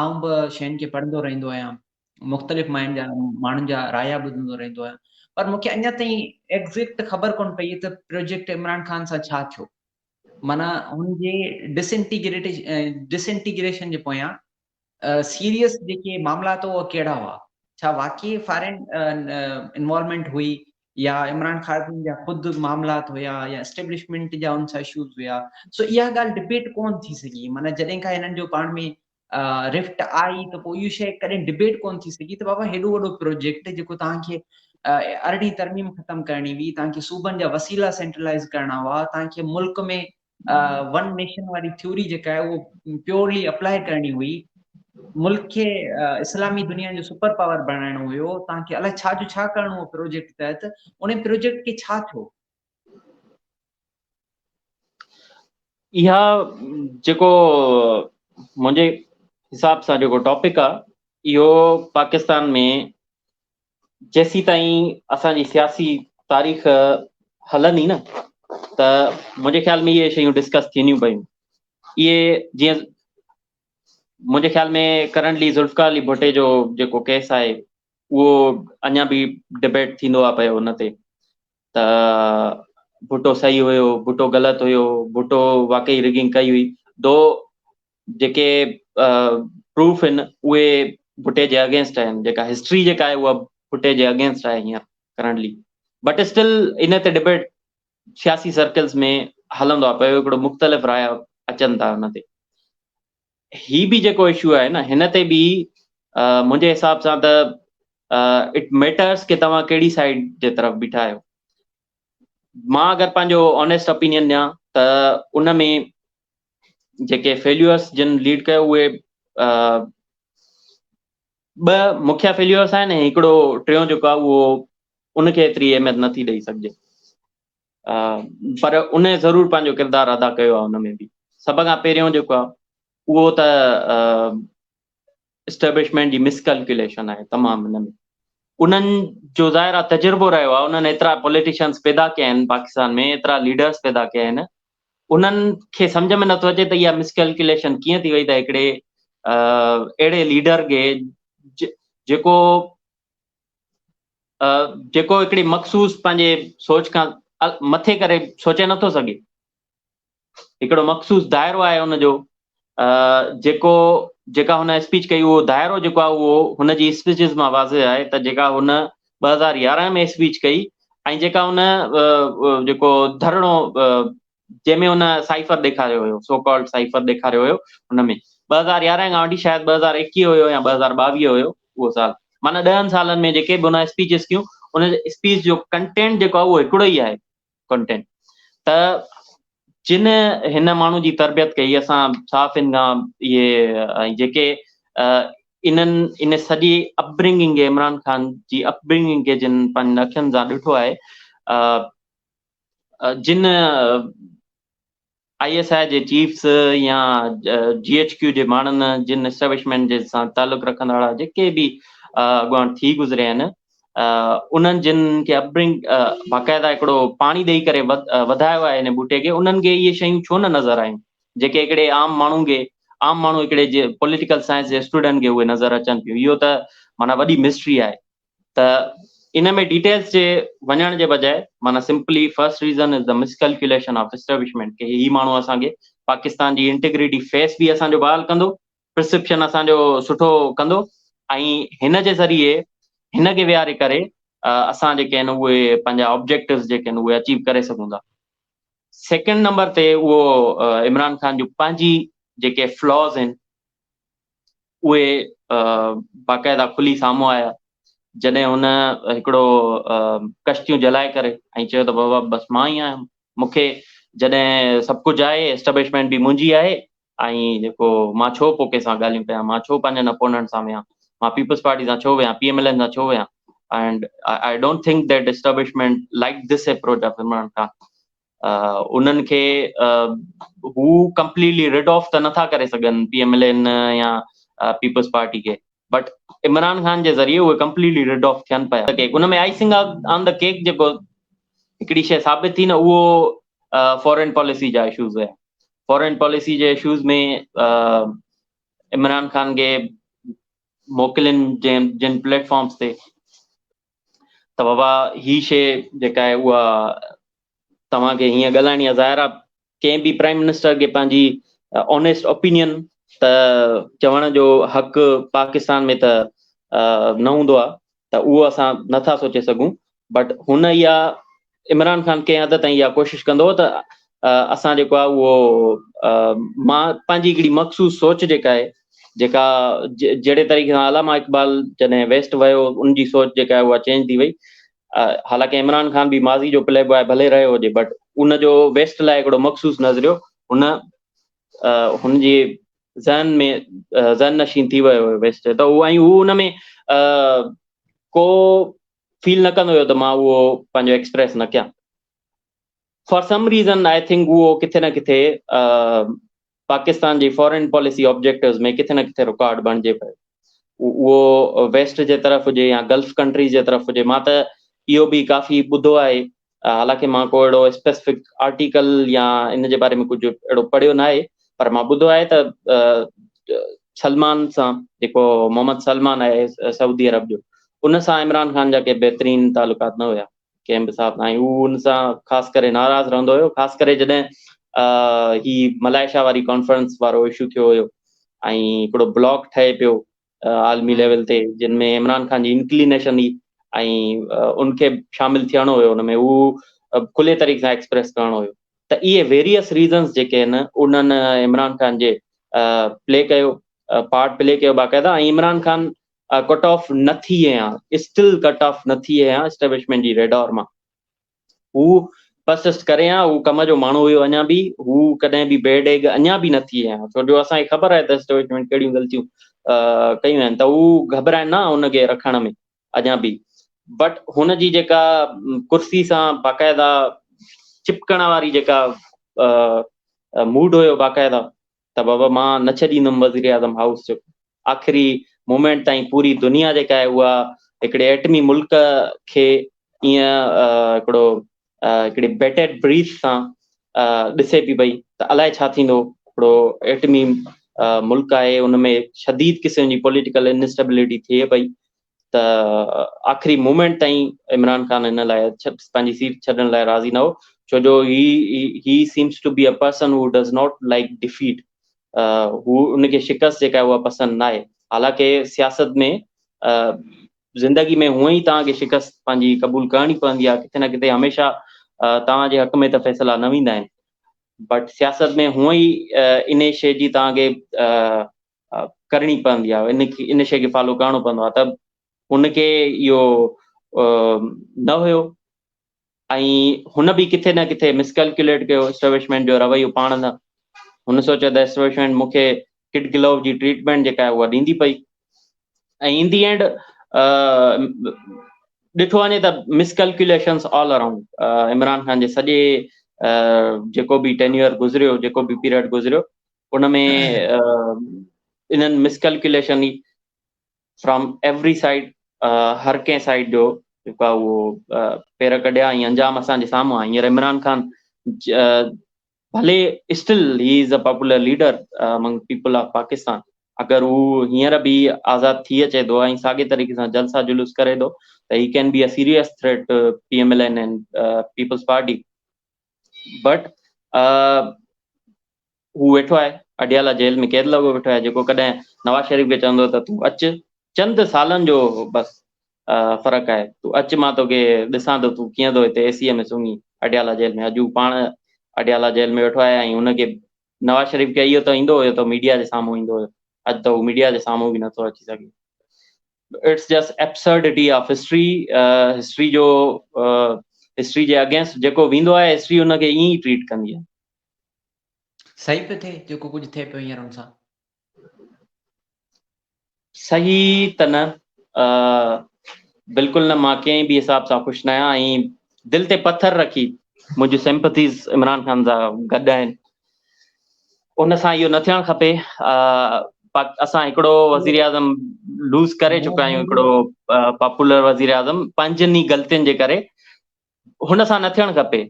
आउं बि शयुनि खे पढ़ंदो रहंदो आहियां, मुख़्तलिफ़ माण्हुनि जा राया ॿुधंदो रहंदो आहियां, पर मूंखे अञा ताईं एग्ज़ैक्ट ख़बर कोन पई त प्रोजेक्ट इमरान खान सां छा थियो। माना हुनजे डिसइंटीग्रेशन जे पोयां सीरियस जेके मामलात उहे कहिड़ा हुआ, छा वाकई फॉरेन इन्वॉल्वमेंट हुई या इमरान खान जा ख़ुदि मामलात हुया या एस्टेब्लिशमेंट जा हुन सां इशूज़ हुया। सो इहा ॻाल्हि डिबेट कोन थी सघी। माना जॾहिं खां हिननि जो पाण में रिफ्ट आई त पोइ इहो शइ कॾहिं डिबेट कोन थी सघी त बाबा हेॾो वॾो प्रोजेक्ट जेको तव्हांखे 18वीं तरमीम ख़तमु करणी हुई, तव्हांखे सूबनि जा वसीला सेंट्रलाइज़ करणा हुआ, तव्हांखे मुल्क में वन नेशन वारी थ्योरी जेका आहे उहो प्योरली अप्लाई करणी हुई, मुल्क खे इस्लामी दुनिया जो सुपर पावर बणाइणो हुयो, तव्हांखे अलाए छा जो छा करणो हो प्रोजेक्ट तहत, उन प्रोजेक्ट खे छा थियो? इहा जेको मुंहिंजे हिसाब सां जेको टॉपिक आहे, इहो पाकिस्तान में जेसी ताईं असांजी सियासी तारीख़ हलंदी न, त मुंहिंजे ख़्याल में इहे शयूं डिस्कस थींदियूं पयूं। इहे जीअं मुंहिंजे ख़्याल में करंटली ज़ुल्फ़िकार अली भुट्टे जो जेको केस आहे उहो अञा बि डिबेट थींदो आहे पियो उन ते, त भुट्टो सही हुयो, भुट्टो ग़लति हुयो, भुट्टो वाकई रिगिंग कई हुई, दो जेके प्रूफ आहिनि उहे भुट्टे जे अगेंस्ट आहिनि, जेका हिस्ट्री जेका आहे उहा भुट्टे जे अगेंस्ट आहे हींअर करंटली, बट स्टिल इन ते डिबेट सियासी सर्कल्स में हलंदो आहे पियो, हिकिड़ो मुख़्तलिफ़ राय अचनि था हुन ते। ही बि जेको इशू आहे न, हिन ते बि मुंहिंजे हिसाब सां त इट मैटर्स कि तव्हां कहिड़ी साइड जे तरफ़ बीठा आहियो। मां अगरि पंहिंजो ऑनेस्ट ओपिनियन ॾियां त उन में जेके फेल्यूअर्स जिन लीड कयो उहे ॿ मुख्य फेल्यूअर्स आहिनि, हिकिड़ो टियों जेको आहे उहो उनखे एतिरी अहमियत नथी ॾेई सघिजे, पर उन ज़रूरु पंहिंजो किरदारु अदा कयो आहे उन में बि। सभ खां पहिरियों जेको आहे उहो त एस्टेब्लिशमेंट जी मिसकैल्कुलेशन आहे तमामु हिन में। उन्हनि जो ज़ाहिर आहे तजुर्बो रहियो आहे, उन्हनि एतिरा पॉलिटिशियंस पैदा कया आहिनि पाकिस्तान में, एतिरा लीडर्स पैदा कया आहिनि, उन्हनि खे सम्झ में नथो अचे त इहा मिसकैल्कुलेशन कीअं थी वई त हिकिड़े अहिड़े लीडर खे जेको हिकिड़ी मखसूस पंहिंजे सोच खां मथे करे सोचे नथो सघे, हिकिड़ो मखसूस दाइरो आहे हुनजो, जेका हुन स्पीच कई उहो दाइरो जेको आहे उहो हुनजी स्पीचिस मां वाज़े आहे त जेका हुन 2011 में स्पीच कई ऐं जेका हुन जेको धरणो जंहिंमें हुन साइफर ॾेखारियो हुयो, सो कॉल्ड साइफर ॾेखारियो हुयो, हुनमें 2011 खां वठी शायदि 2021 हुयो या 2022 हुयो उहो साल, माना 10 सालनि में जेके बि हुन स्पीचिस कयूं उन स्पीच जो कंटेंट जेको आहे उहो हिकिड़ो ई आहे कंटेंट। त जिन हिन माण्हू जी तरबियत कई, असां साफ़िन खां इहे जेके इन सॼी अपब्रिंगिंग खे, इमरान खान जी अपब्रिंगिंग खे जिन पंहिंजनि अखियुनि सां ॾिठो आहे, जिन ISI जे चीफ्स या GHQ जे माण्हुनि, जिन एस्टेब्लिशमेंट जे सां तालुक़ रखंदड़ वारा जेके बि अॻुवान थी गुज़रिया आहिनि, उन्हनि जिन खे अपब्रिंग बाक़ाइदा हिकिड़ो पाणी ॾेई करे वधायो आहे हिन ॿूटे खे, उन्हनि खे इहे शयूं छो न नज़र आयूं जेके हिकिड़े आम माण्हू हिकिड़े पॉलिटिकल साइंस जे स्टूडेंट खे उहे नज़र अचनि पियूं। इहो त माना वॾी मिस्ट्री आहे। त इन में डिटेल्स जे वञण जे बजाए माना simply first reason is the miscalculation of establishment के ही माण्हू असांखे पाकिस्तान जी इंटीग्रिटी फेस बि असांजो बहाल कंदो, परसेप्शन असांजो सुठो कंदो, ऐं हिन जे ज़रिए हिन खे विहारे करे असां जेके आहिनि उहे पंहिंजा ऑब्जेक्टिव्स जेके आहिनि उहे अचीव करे सघूं था। सेकेंड नंबर ते उहो इमरान खान जूं पंहिंजी जेके फ्लॉज़ आहिनि उहे बाक़ाइदा खुली साम्हूं आया जॾहिं हुन हिकिड़ो कश्तियूं जलाए करे ऐं चयो त बाबा बसि मां ई आहियां, मूंखे जॾहिं सभु कुझु आहे, एस्टेब्लिशमेंट बि मुंहिंजी आहे, ऐं जेको मां छो पोइ कंहिंसां ॻाल्हियूं कयां, मां छो पंहिंजनि अपोनेंट सां वेहां, मां पीपल्स पार्टी सां छो वेहां, PMLN सां छो वेहां, and I don't think that establishment like this approach of Imran Khan. उन्हनि खे हू कंप्लीटली रिड ऑफ त नथा करे सघनि PMLN या पीपल्स पार्टी खे, बट इमरान खान जे ज़रिए उहे कंप्लीटली रिड ऑफ थियनि पिया। उन में आइसिंग ऑन द केक जेको हिकिड़ी शइ साबित थी न, उहो फॉरेन पॉलिसी जा इशूज़ हुया। फॉरेन पॉलिसी जे इशूज़ में इमरान खान खे मोकिलिनि जिन प्लेटफॉर्म्स ते, त बाबा ही शइ जेका आहे उहा तव्हांखे हीअं ॻाल्हाइणी आहे. ज़ाहिर आहे कंहिं बि प्राइम मिनिस्टर खे पंहिंजी ऑनेस्ट ओपिनियन त चवण जो हक़ पाकिस्तान में त न हूंदो आहे, त उहो असां नथा सोचे सघूं. बट हुन इहा इमरान खान कंहिं हद ताईं इहा कोशिशि कंदो त असां जेको आहे उहो मां पंहिंजी हिकिड़ी मख़सूस सोच जेका आहे, जेका जहिड़े तरीक़े सां अलामा इक़बाल जॾहिं वेस्ट वियो उनजी सोच जेका आहे उहा चेंज थी वई. हालांकि इमरान खान बि माज़ी जो प्ले बॉय भले रहियो हुजे, बट उनजो वेस्ट लाइ हिकिड़ो मख़सूस नज़रियो हुनजी ज़हन में ज़हन नशीन थी वियो हुयो वेस्ट. त हू उन में को फील न कंदो हुयो त मां उहो पंहिंजो एक्सप्रेस न कयां. For some reason I think उहो किथे न किथे पाकिस्तान जी फॉरेन पॉलिसी ऑब्जेक्टिव्स में किथे न किथे रुकावट बणिजे पियो. उहो वेस्ट जे तरफ़ हुजे या गल्फ कंट्रीज़ जे तरफ़ हुजे. मां त इहो बि काफ़ी ॿुधो आहे, हालांकि मां को अहिड़ो स्पेसिफिक आर्टिकल या इन जे बारे में कुझु अहिड़ो पढ़ियो न आहे, पर मां ॿुधो आहे त सलमान सां, जेको मोहम्मद सलमान आहे सऊदी अरब जो, उन सां इमरान खान जा के बहितरीन तालुकात न हुया कंहिं बि हिसाब सां. ऐं हू उन सां ख़ासि करे नाराज़ रहंदो हुयो, ख़ासि करे जॾहिं ही मलाइशा वारी कॉन्फ्रेंस वारो इशू थियो हुयो ऐं हिकिड़ो ब्लॉग ठहे पियो आलमी लेवल ते, जिन में इमरान खान जी इंक्लिनेशन हुई ऐं उनखे शामिल थियणो हुयो हुन में, उहो खुले तरीक़े सां एक्सप्रेस करणो हुयो. त इहे वेरियस रीज़न्स जेके आहिनि उन्हनि इमरान खान जे पार्ट प्ले कयो बाक़ाइदा. ऐं इमरान खान कट ऑफ न थी विया, स्टिल कट ऑफ न थी विया एस्टेब्लिशमेंट जी रेडॉर मां. हू परसिस्ट करे हू कम जो माण्हू हुयो अञा बि, हू कॾहिं बि बेड एग अञा बि न थी विया, छो जो असांखे ख़बर आहे त एस्टेब्लिशमेंट कहिड़ियूं ग़लतियूं कयूं आहिनि, त हू घबराइनि न हुनखे रखण में अञा बि. बट हुनजी जेका कुर्सी सां बाक़ाइदा चिपकण वारी जेका मूड हुयो बाक़ाइदा, त बाबा मां न छॾींदुमि वज़ीर आज़म हाउस जो आख़िरी मोमेंट ताईं. पूरी दुनिया जेका आहे उहा हिकिड़े एटमी मुल्क खे ईअं हिकिड़ी बेटेड ब्रीथ सां ॾिसे पई पई त अलाए छा थींदो. हिकिड़ो एटमी मुल्क आहे, उनमें शदीद क़िस्म जी पॉलिटिकल इनस्टेबिलिटी थिए पई, त आख़िरी मोमेंट ताईं इमरान खान हिन लाइ पंहिंजी सीट छॾण लाइ राज़ी न हो, छो जो ही seems to be a person who does not like defeat. हू उनखे शिकस्त जेका आहे उहा पसंदि न आहे. हालांकि सियासत में ज़िंदगी में हूअं ई तव्हांखे शिकस्त पंहिंजी क़बूल करणी पवंदी आहे. किथे न किथे हमेशा तव्हांजे हक़ में त फ़ैसिला न वेंदा आहिनि, बट सियासत में हूअं ई इन शइ जी तव्हांखे करणी पवंदी आहे, इन शइ खे फॉलो करणो पवंदो आहे. त हुनखे इहो न हुयो ऐं हुन बि किथे न किथे मिसकैल्कुलेट कयो एस्टेब्लिशमेंट जो रवैयो पाण न. हुन सोचियो त एस्टेब्लिशमेंट मूंखे किड ग्लोव जी ट्रीटमेंट जेका आहे उहा ॾींदी पई, ऐं इन दी एंड ॾिठो वञे त मिसकैल्कुलेशन्स ऑल अराउंड इमरान खान जे सॼे जेको बि टेन्यूअर गुज़रियो, जेको बि पीरियड गुज़रियो, उन में इन्हनि मिसकैल्कुलेशन ई फ्रॉम एवरी साइड, हर कंहिं साइड जो जेको आहे उहो पेर कढिया ऐं अंजाम असांजे साम्हूं आहे. हींअर इमरान खान भले still he is a popular leader among people of Pakistan. अगरि हू हींअर बि आज़ादु थी अचे थो ऐं साॻे तरीक़े सां जलसा जुलूस करे थो, त ही can be a serious threat PMLN and People's Party. But हू वेठो आहे अडियाला जेल में, कैद लॻो वेठो आहे, जेको कॾहिं नवाज़ शरीफ़ खे चवंदो त तूं अचु, चंद सालनि जो बसि फ़र्क़ु आहे, तूं अचु, मां तोखे ॾिसां थो तूं कीअं थो हिते एसीअ में सुम्ही अडियाला जेल में. अॼु पाण अडियाला जेल में वेठो आहे ऐं हुनखे नवाज़ शरीफ़ खे इहो त ईंदो हुयो त मीडिया जे साम्हूं ईंदो हुयो, अॼु त हू मीडिया जे साम्हूं बि नथो अची सघे. It's just absurdity of history. History J against जेको वेंदो आहे, हिस्ट्री हुनखे ईअं ई ट्रीट कंदी आहे. सही पियो थिए जेको कुझु थिए पियो हींअर हुन सां? सही त न, बिल्कुलु न. मां कंहिं बि हिसाब सां ख़ुशि न आहियां ऐं दिलि ते पथर रखी मुंहिंजी सिंपथीज़ इमरान खान सां गॾु आहिनि. उन सां इहो न थियणु खपे. असां हिकिड़ो वज़ीर आज़म लूज़ करे चुका आहियूं, हिकिड़ो पॉपुलर वज़ीर आज़म पंहिंजनि ई ग़लतियुनि जे करे. हुन सां न थियणु खपे.